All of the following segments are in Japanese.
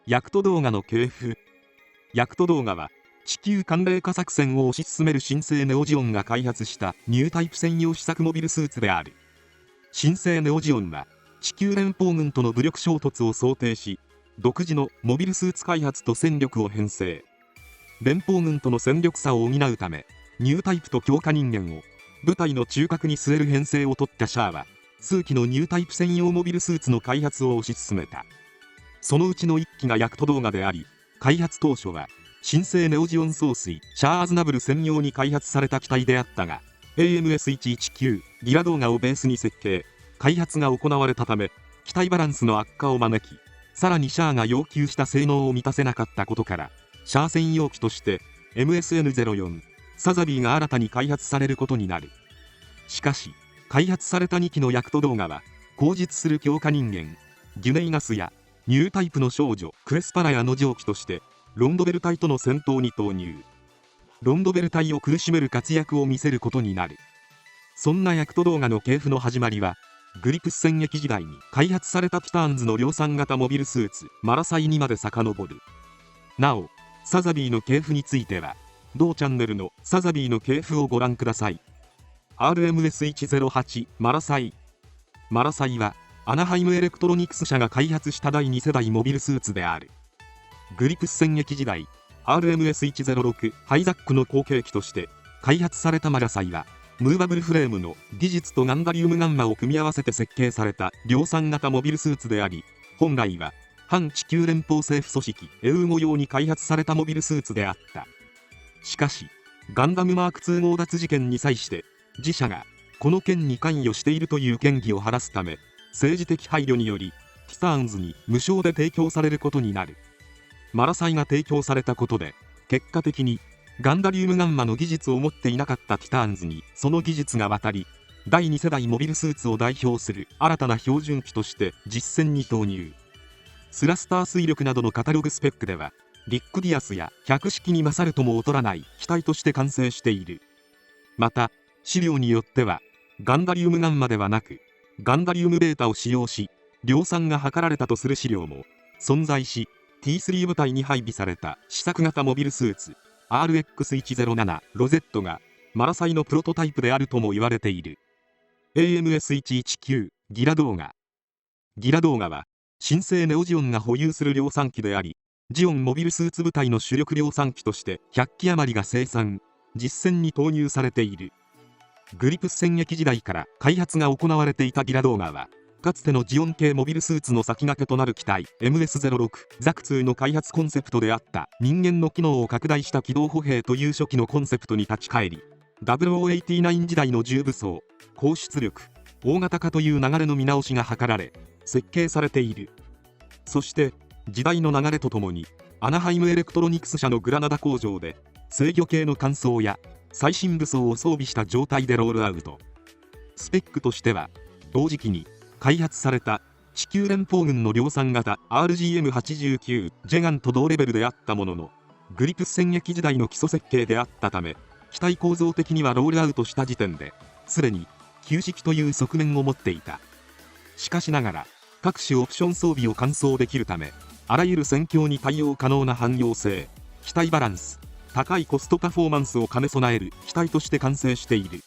ヤクト動画の系譜。ヤクト動画は地球寒冷化作戦を推し進める新生ネオジオンが開発したニュータイプ専用試作モビルスーツである。新生ネオジオンは地球連邦軍との武力衝突を想定し、独自のモビルスーツ開発と戦力を編成。連邦軍との戦力差を補うため、ニュータイプと強化人間を部隊の中核に据える編成を取ったシャアは、数機のニュータイプ専用モビルスーツの開発を推し進めた。そのうちの1機がヤクト動画であり、開発当初は新生ネオジオン総帥シャア・アズナブル専用に開発された機体であったが、 AMS-119 ギラ動画をベースに設計開発が行われたため、機体バランスの悪化を招き、さらにシャアが要求した性能を満たせなかったことから、シャア専用機として MSN-04 サザビーが新たに開発されることになる。しかし開発された2機のヤクト動画は、後述する強化人間ギュネイナスやニュータイプの少女クエスパラヤの上記としてロンドベル隊との戦闘に投入。ロンドベル隊を苦しめる活躍を見せることになる。そんなヤクト動画の系譜の始まりは、グリプス戦役時代に開発されたティターンズの量産型モビルスーツマラサイにまで遡る。なおサザビーの系譜については、同チャンネルのサザビーの系譜をご覧ください。 RMS108 マラサイ。マラサイはアナハイムエレクトロニクス社が開発した第2世代モビルスーツである。グリプス戦役時代 RMS106 ハイザックの後継機として開発されたマラサイは、ムーバブルフレームの技術とガンダリウムガンマを組み合わせて設計された量産型モビルスーツであり、本来は反地球連邦政府組織エウーゴ用に開発されたモビルスーツであった。しかしガンダムマーク2強奪事件に際して自社がこの件に関与しているという嫌疑を晴らすため、政治的配慮によりティターンズに無償で提供されることになる。マラサイが提供されたことで、結果的にガンダリウムガンマの技術を持っていなかったティターンズにその技術が渡り、第2世代モビルスーツを代表する新たな標準機として実戦に投入。スラスター推力などのカタログスペックでは、リックディアスや百式に勝るとも劣らない機体として完成している。また資料によっては、ガンダリウムガンマではなくガンダリウムベータを使用し量産が図られたとする資料も存在し、 T3 部隊に配備された試作型モビルスーツ RX107 ロゼットがマラサイのプロトタイプであるとも言われている。 AMS119 ギラ動画。ギラ動画は新生ネオジオンが保有する量産機であり、ジオンモビルスーツ部隊の主力量産機として100機余りが生産実戦に投入されている。グリプス戦役時代から開発が行われていたギラ動画は、かつてのジオン系モビルスーツの先駆けとなる機体 MS-06 ザク2の開発コンセプトであった人間の機能を拡大した機動歩兵という初期のコンセプトに立ち返り、0089時代の重武装高出力大型化という流れの見直しが図られ設計されている。そして時代の流れとともにアナハイムエレクトロニクス社のグラナダ工場で制御系の換装や最新武装を装備した状態でロールアウト。スペックとしては同時期に開発された地球連邦軍の量産型 RGM89 ジェガンと同レベルであったものの、グリプス戦役時代の基礎設計であったため、機体構造的にはロールアウトした時点ですでに旧式という側面を持っていた。しかしながら各種オプション装備を換装できるため、あらゆる戦況に対応可能な汎用性、機体バランス、高いコストパフォーマンスを兼ね備える機体として完成している。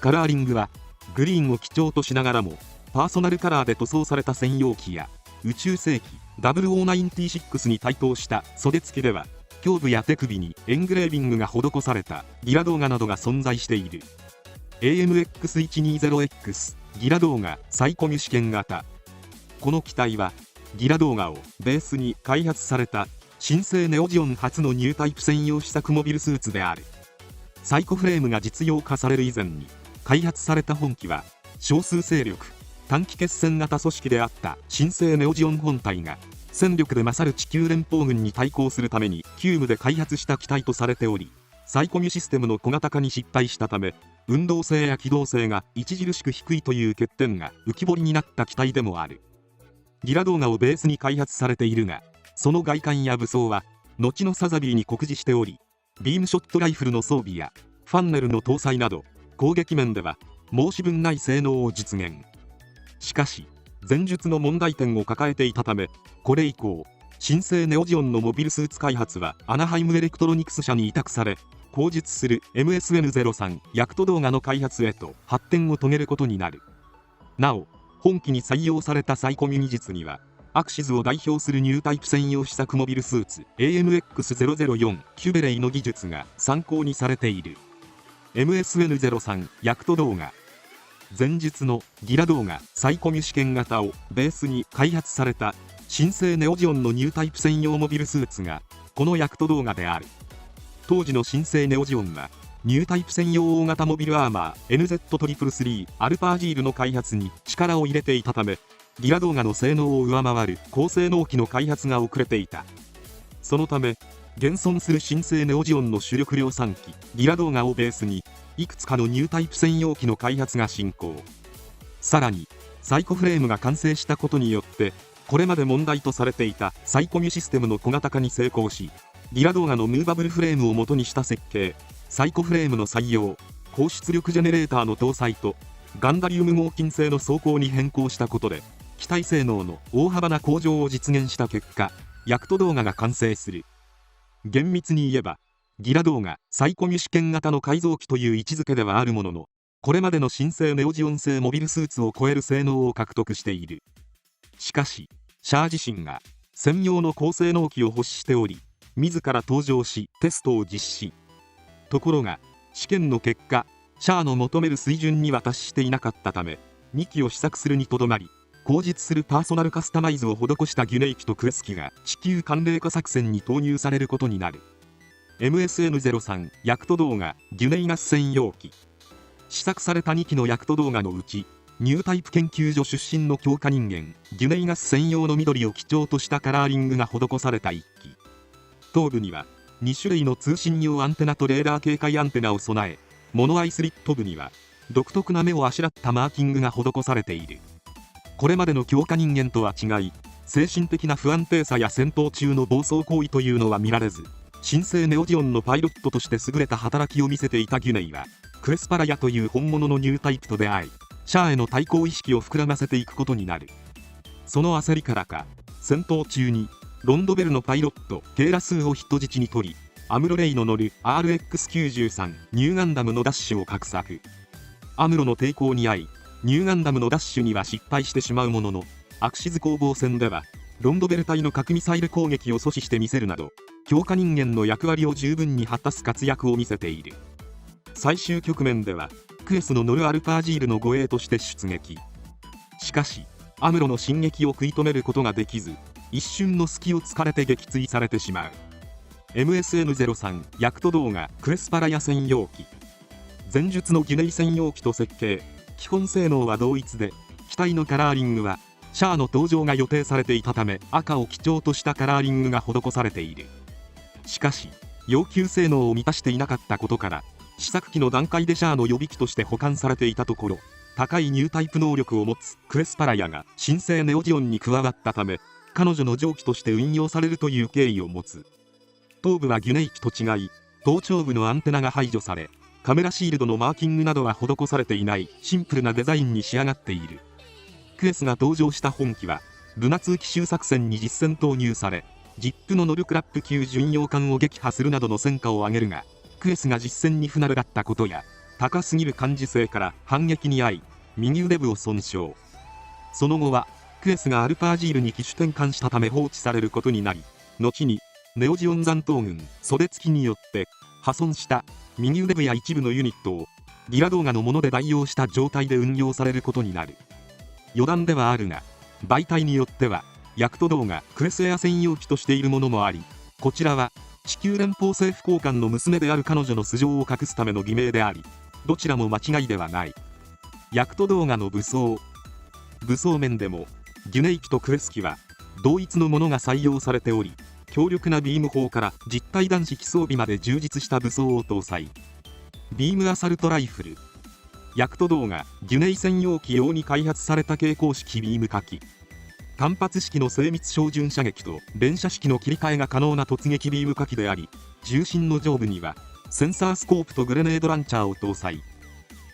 カラーリングはグリーンを基調としながらも、パーソナルカラーで塗装された専用機や宇宙世紀0096に対等した袖付きでは、胸部や手首にエングレービングが施されたギラ動画などが存在している。 AMX120X ギラ動画再コミュ試験型。この機体はギラ動画をベースに開発された新生ネオジオン初のニュータイプ専用試作モビルスーツである。サイコフレームが実用化される以前に開発された本機は、少数勢力短期決戦型組織であった新生ネオジオン本体が戦力で勝る地球連邦軍に対抗するために急務で開発した機体とされており、サイコミュシステムの小型化に失敗したため、運動性や機動性が著しく低いという欠点が浮き彫りになった機体でもある。ギラ動画をベースに開発されているが、その外観や武装は後のサザビーに酷似しており、ビームショットライフルの装備やファンネルの搭載など攻撃面では申し分ない性能を実現。しかし前述の問題点を抱えていたため、これ以降新生ネオジオンのモビルスーツ開発はアナハイムエレクトロニクス社に委託され、後述する MSN03 ヤクト動画の開発へと発展を遂げることになる。なお、本機に採用されたサイコミ技術には、アクシズを代表するニュータイプ専用試作モビルスーツ AMX004 キュベレイの技術が参考にされている。 MSN03 ヤクト動画、前述のギラ動画サイコミ試験型をベースに開発された新生ネオジオンのニュータイプ専用モビルスーツがこのヤクト動画である。当時の新生ネオジオンはニュータイプ専用大型モビルアーマー NZ333 アルパージールの開発に力を入れていたため、ギラ動画の性能を上回る高性能機の開発が遅れていた。そのため現存する新生ネオジオンの主力量産機ギラ動画をベースにいくつかのニュータイプ専用機の開発が進行。さらにサイコフレームが完成したことによってこれまで問題とされていたサイコミュシステムの小型化に成功し、ギラ動画のムーバブルフレームを元にした設計、サイコフレームの採用、高出力ジェネレーターの搭載とガンダリウム合金製の装甲に変更したことで機体性能の大幅な向上を実現した結果、ヤクト動画が完成する。厳密に言えばギラ動画サイコミュ試験型の改造機という位置づけではあるものの、これまでの新生ネオジオン製モビルスーツを超える性能を獲得している。しかしシャア自身が専用の高性能機を欲しており、自ら登場しテストを実施。ところが試験の結果、シャアの求める水準には達していなかったため2機を試作するにとどまり、後述するパーソナルカスタマイズを施したギュネイ機とクエス機が地球寒冷化作戦に投入されることになる。 MSN03 ヤクト動画ギュネイガス専用機、試作された2機のヤクト動画のうち、ニュータイプ研究所出身の強化人間ギュネイガス専用の緑を基調としたカラーリングが施された1機、頭部には2種類の通信用アンテナとレーダー警戒アンテナを備え、モノアイスリット部には独特な目をあしらったマーキングが施されている。これまでの強化人間とは違い、精神的な不安定さや戦闘中の暴走行為というのは見られず、新生ネオジオンのパイロットとして優れた働きを見せていたギュネイはクエスパラヤという本物のニュータイプと出会い、シャアへの対抗意識を膨らませていくことになる。その焦りからか、戦闘中にロンドベルのパイロットケイラスーを人質に取り、アムロレイの乗る RX93 ニューガンダムのダッシュを画策。アムロの抵抗に遭いニューガンダムのダッシュには失敗してしまうものの、アクシズ攻防戦ではロンドベル隊の核ミサイル攻撃を阻止してみせるなど、強化人間の役割を十分に果たす活躍を見せている。最終局面ではクエスの乗るアルパージールの護衛として出撃。しかしアムロの進撃を食い止めることができず、一瞬の隙を突かれて撃墜されてしまう。 MSN03 ヤクト動画クエスパラヤ専用機、前述のギュネイ専用機と設計、基本性能は同一で、機体のカラーリングはシャアの登場が予定されていたため赤を基調としたカラーリングが施されている。しかし要求性能を満たしていなかったことから、試作機の段階でシャアの予備機として保管されていたところ、高いニュータイプ能力を持つクエスパラヤが新生ネオジオンに加わったため、彼女の上機として運用されるという経緯を持つ。頭部はギュネイ機と違い、頭頂部のアンテナが排除され、カメラシールドのマーキングなどは施されていないシンプルなデザインに仕上がっている。クエスが登場した本機はルナ2奇襲作戦に実戦投入され、ジップのノルクラップ級巡洋艦を撃破するなどの戦果を挙げるが、クエスが実戦に不慣れだったことや高すぎる感受性から反撃に遭い右腕部を損傷。その後はクエスがアルパージールに機種転換したため放置されることになり、後にネオジオン残党軍袖付きによって破損した右腕部や一部のユニットをギラ動画のもので代用した状態で運用されることになる。余談ではあるが、媒体によってはヤクト動画クエスエア専用機としているものもあり、こちらは地球連邦政府高官の娘である彼女の素性を隠すための偽名であり、どちらも間違いではない。ヤクト動画の武装面でもギュネイ機とクエス機は同一のものが採用されており、強力なビーム砲から実体弾式装備まで充実した武装を搭載。ビームアサルトライフル、ヤクト動画ギュネイ専用機用に開発された携行式ビーム火器、単発式の精密照準射撃と連射式の切り替えが可能な突撃ビーム火器であり、重心の上部にはセンサースコープとグレネードランチャーを搭載。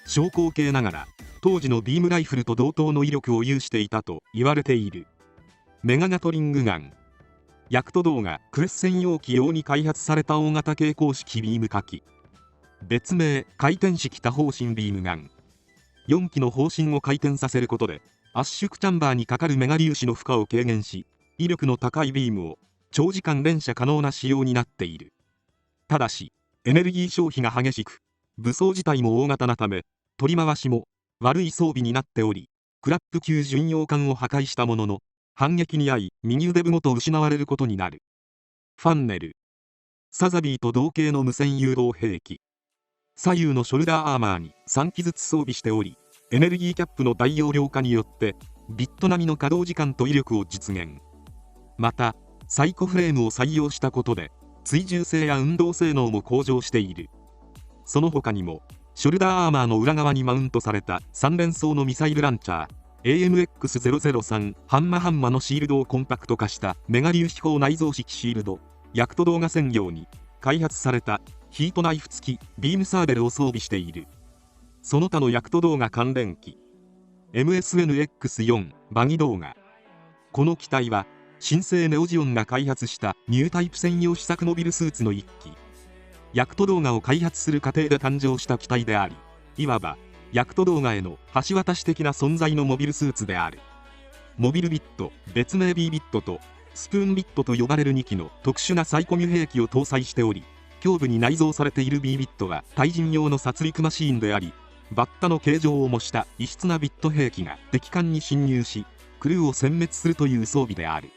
小口径ながら当時のビームライフルと同等の威力を有していたと言われている。メガガトリングガン、ヤクト動画クレス専用機用に開発された大型携行式ビーム火器。別名回転式多方針ビームガン。4機の砲身を回転させることで圧縮チャンバーにかかるメガ粒子の負荷を軽減し、威力の高いビームを長時間連射可能な仕様になっている。ただしエネルギー消費が激しく、武装自体も大型なため取り回しも悪い装備になっており、クラップ級巡洋艦を破壊したものの反撃に遭い右腕部ごと失われることになる。ファンネル。サザビーと同型の無線誘導兵器。左右のショルダーアーマーに3機ずつ装備しており、エネルギーキャップの大容量化によってビット並みの稼働時間と威力を実現。またサイコフレームを採用したことで追従性や運動性能も向上している。その他にもショルダーアーマーの裏側にマウントされた3連装のミサイルランチャー AMX003 ハンマのシールドをコンパクト化したメガ粒子砲内蔵式シールド、ヤクト動画専用に開発されたヒートナイフ付きビームサーベルを装備している。その他のヤクト動画関連機 MSN-X4 バギ動画。この機体は新生ネオジオンが開発したニュータイプ専用試作モビルスーツの一機。ヤクト動画を開発する過程で誕生した機体であり、いわばヤクト動画への橋渡し的な存在のモビルスーツである。モビルビット、別名 B ビットとスプーンビットと呼ばれる2機の特殊なサイコミュ兵器を搭載しており、胸部に内蔵されている B ビットは対人用の殺戮マシーンであり、バッタの形状を模した異質なビット兵器が敵艦に侵入しクルーを殲滅するという装備である。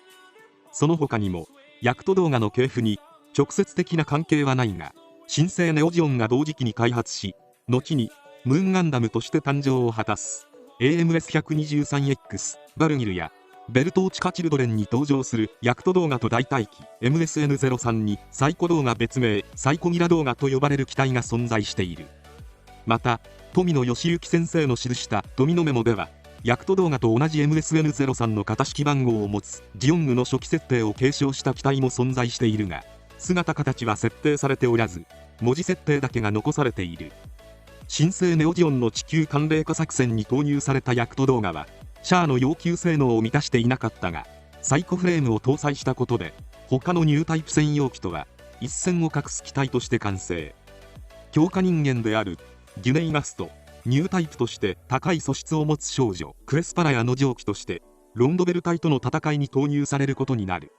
その他にもヤクト動画の系譜に直接的な関係はないが、新生ネオジオンが同時期に開発し、後にムーンガンダムとして誕生を果たす AMS123X バルギルやベルトーチカチルドレンに登場するヤクト動画と代替機 MSN03 にサイコ動画別名サイコギラ動画と呼ばれる機体が存在している。また富野義行先生の記した富野メモでは、ヤクト動画と同じ MSN03 の型式番号を持つジオングの初期設定を継承した機体も存在しているが、姿形は設定されておらず文字設定だけが残されている。新生ネオジオンの地球寒冷化作戦に投入されたヤクト動画はシャアの要求性能を満たしていなかったが、サイコフレームを搭載したことで他のニュータイプ専用機とは一線を画す機体として完成。強化人間であるギュネイガスとニュータイプとして高い素質を持つ少女クレスパラヤの上記としてロンドベル隊との戦いに投入されることになる。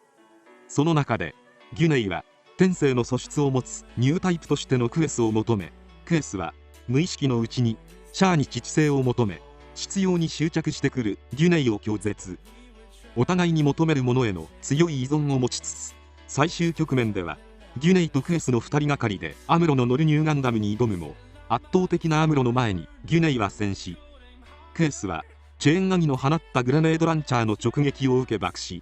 その中でギュネイは天性の素質を持つニュータイプとしてのクエスを求め、クエスは無意識のうちにシャアに知知性を求め、執拗に執着してくるギュネイを拒絶。お互いに求めるものへの強い依存を持ちつつ、最終局面ではギュネイとクエスの2人がかりでアムロの乗るニューガンダムに挑むも、圧倒的なアムロの前にギュネイは戦死。クエスはチェーンアギの放ったグラネードランチャーの直撃を受け爆死。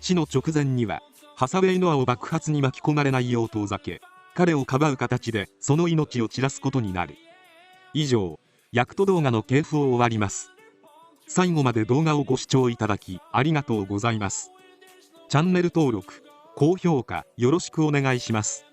死の直前にはハサウェイ・ノアを爆発に巻き込まれないよう遠ざけ、彼をかばう形でその命を散らすことになる。以上、ヤクト動画の系譜を終わります。最後まで動画をご視聴いただきありがとうございます。チャンネル登録、高評価よろしくお願いします。